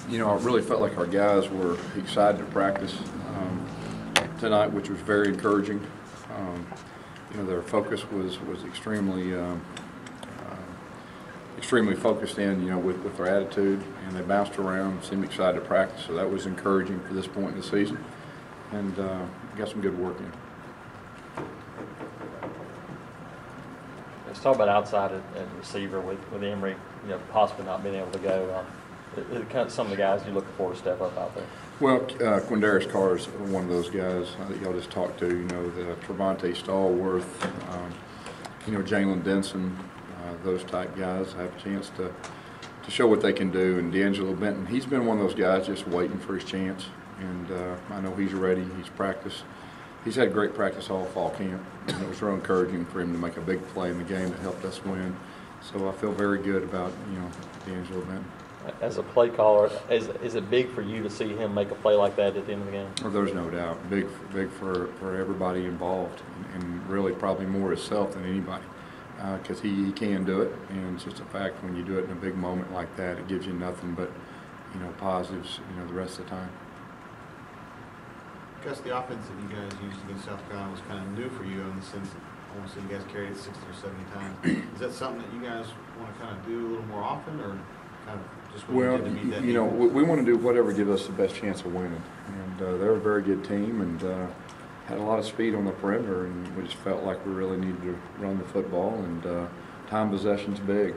I really felt like our guys were excited to practice tonight, which was very encouraging. Their focus was extremely focused in, with their attitude, and they bounced around, seemed excited to practice. So that was encouraging for this point in the season, and got some good work in. Let's talk about outside at receiver with Emory, possibly not being able to go. Some of the guys you're looking for to step up out there. Well, Quindarius Carr is one of those guys that y'all just talked to. The Trevonte Stallworth, Jalen Denson, those type guys have a chance to show what they can do. And D'Angelo Benton, he's been one of those guys just waiting for his chance. And I know he's ready. He's practiced. He's had great practice all fall camp, and it was real encouraging for him to make a big play in the game that helped us win. So I feel very good about D'Angelo Benton. As a play caller, is it big for you to see him make a play like that at the end of the game? Well, there's no doubt. Big for everybody involved, and really probably more himself than anybody, because he can do it, and it's just a fact when you do it in a big moment like that, it gives you nothing but positives the rest of the time. Gus, the offense that you guys used against South Carolina was kind of new for you in the sense that almost you guys carried it 60 or 70 times. Is that something that you guys want to kind of do a little more often, or kind of just when you did to meet that we want to do whatever gives us the best chance of winning. And they're a very good team and had a lot of speed on the perimeter, and we just felt like we really needed to run the football, and time possession's big.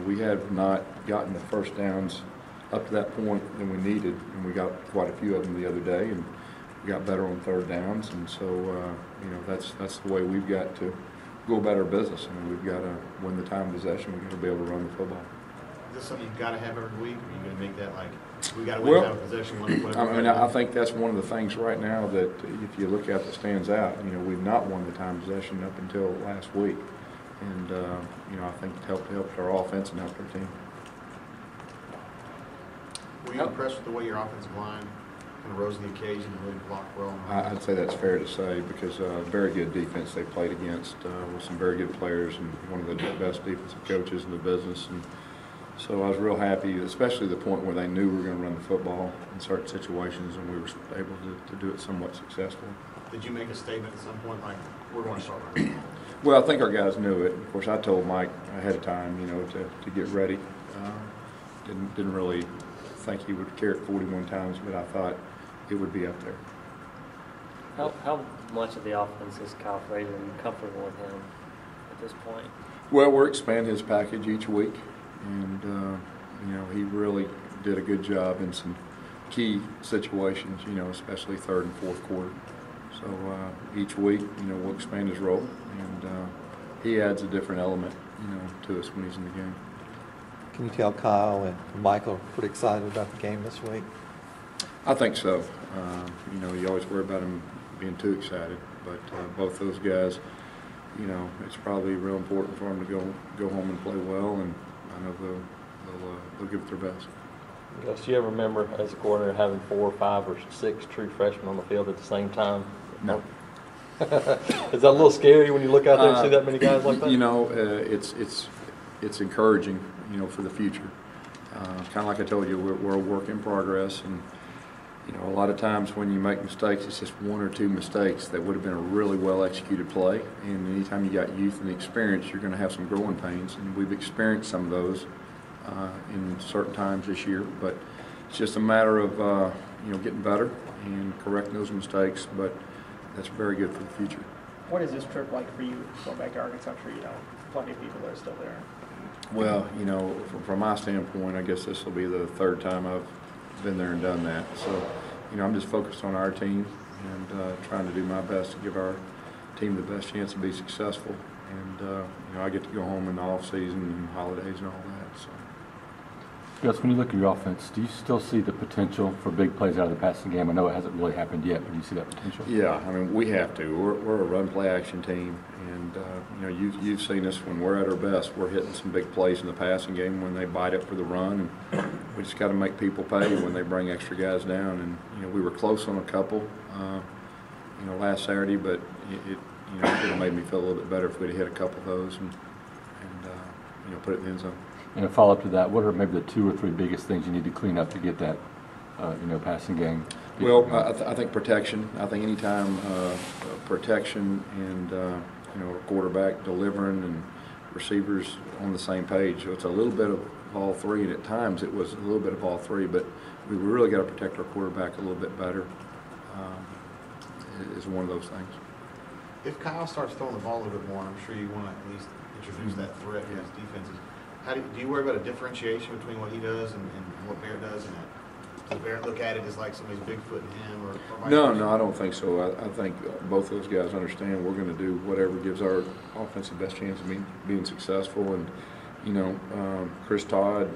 We have not gotten the first downs up to that point than we needed, and we got quite a few of them the other day, and we got better on third downs, and so that's the way we've got to go about our business. I mean, we've got to win the time possession. We've got to be able to run the football. Is this something you've got to have every week, or are you going to make that like we got to win time possession? I think that's one of the things right now that if you look at that stands out. We've not won the time possession up until last week, and I think it helped our offense and helped our team. Were you impressed with the way your offensive line kind of rose to the occasion and really blocked well? I'd say that's fair to say, because very good defense they played against with some very good players and one of the best defensive coaches in the business. And so I was real happy, especially the point where they knew we were going to run the football in certain situations, and we were able to do it somewhat successfully. Did you make a statement at some point like, we're going to start running? Well, I think our guys knew it. Of course, I told Mike ahead of time, to get ready. Didn't really think he would carry it 41 times, but I thought it would be up there. How much of the offense is Kyle Frazier and comfortable with him at this point? Well, we're expanding his package each week, and he really did a good job in some key situations, especially third and fourth quarter. So each week, we'll expand his role, and he adds a different element, to us when he's in the game. Can you tell Kyle and Michael are pretty excited about the game this week? I think so. You always worry about them being too excited, but both those guys, it's probably real important for them to go home and play well, and I know they'll give it their best. Gus, do you ever remember as a coordinator having 4, 5, or 6 true freshmen on the field at the same time? No. Is that a little scary when you look out there and see that many guys like that? It's encouraging, for the future. Kind of like I told you, we're a work in progress, and a lot of times when you make mistakes, it's just 1 or 2 mistakes that would have been a really well executed play. And anytime you got youth and experience, you're going to have some growing pains, and we've experienced some of those in certain times this year. But it's just a matter of getting better and correcting those mistakes. But that's very good for the future. What is this trip like for you going back to Arkansas? I'm sure plenty of people that are still there. Well, from my standpoint, I guess this will be the 3rd time I've been there and done that. So, I'm just focused on our team and trying to do my best to give our team the best chance to be successful. And, I get to go home in the off season and holidays and all that. So. Gus, when you look at your offense, do you still see the potential for big plays out of the passing game? I know it hasn't really happened yet, but do you see that potential? Yeah, we have to. We're a run-play action team, and you've seen us when we're at our best. We're hitting some big plays in the passing game when they bite up for the run, and we just got to make people pay when they bring extra guys down. And we were close on a couple, last Saturday, but it would have made me feel a little bit better if we'd hit a couple of those. And put it in the end zone. And a follow-up to that, what are maybe the 2 or 3 biggest things you need to clean up to get that, passing game? Well, I think protection. I think anytime protection and a quarterback delivering and receivers on the same page. So it's a little bit of all three, and at times it was a little bit of all three. But we really got to protect our quarterback a little bit better. Is one of those things. If Kyle starts throwing the ball a little bit more, I'm sure you want to at least introduce that threat to his defenses. Do you worry about a differentiation between what he does and what Barrett does? And does Barrett look at it as like somebody's Bigfoot in him, or vice No, versa? no, I don't think so. I think both those guys understand we're going to do whatever gives our offense the best chance of being successful. And Chris Todd,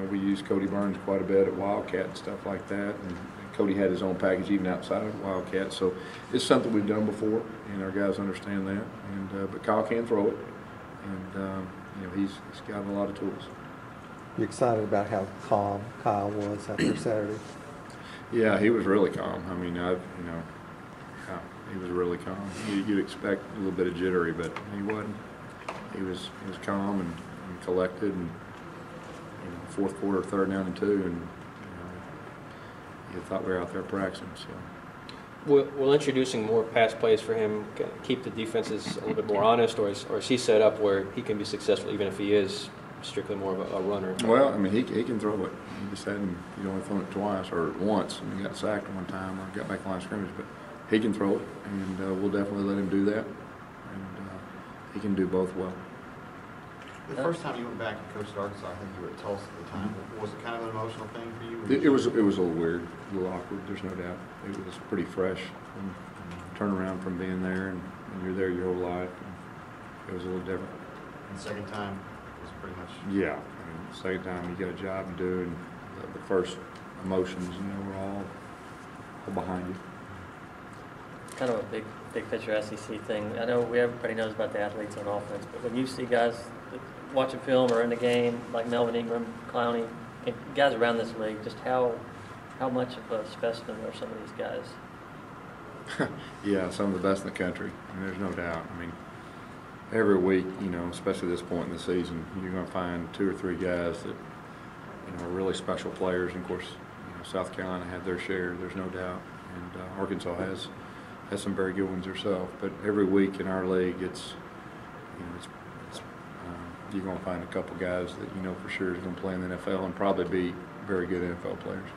we use Cody Burns quite a bit at Wildcat and stuff like that. And Cody had his own package even outside of Wildcat, so it's something we've done before, and our guys understand that. And but Kyle can throw it, and he's got a lot of tools. You excited about how calm Kyle was after Saturday? Yeah, he was really calm. I mean, he was really calm. You'd expect a little bit of jittery, but he wasn't. He was calm and collected, and fourth quarter, 3rd down and 2, and you thought we were out there practicing. So. Will introducing more pass plays for him keep the defenses a little bit more honest, or is he set up where he can be successful even if he is strictly more of a runner? Well, I mean, he can throw it. He just hadn't, only thrown it twice or once, and he got sacked one time or got back in line of scrimmage. But he can throw it, and we'll definitely let him do that. And he can do both well. The first time you went back and coached Arkansas, I think you were at Tulsa at the time. Was it kind of an emotional thing for you? It was a little weird, a little awkward. There's no doubt. It was pretty fresh. And turn around from being there, and you're there your whole life. And it was a little different. And the second time was pretty much. Yeah, I mean, the second time you got a job to do, and the first emotions, were all behind you. Kind of a big picture SEC thing. I know everybody knows about the athletes on offense, but when you see guys watching film or in the game like Melvin Ingram, Clowney, and guys around this league, just how much of a specimen are some of these guys? Yeah, some of the best in the country. I mean, there's no doubt. I mean, every week, especially this point in the season, you're going to find 2 or 3 guys that, are really special players. And of course, South Carolina had their share. There's no doubt, and Arkansas has some very good ones herself. But every week in our league, it's you're going to find a couple guys that for sure is going to play in the NFL and probably be very good NFL players.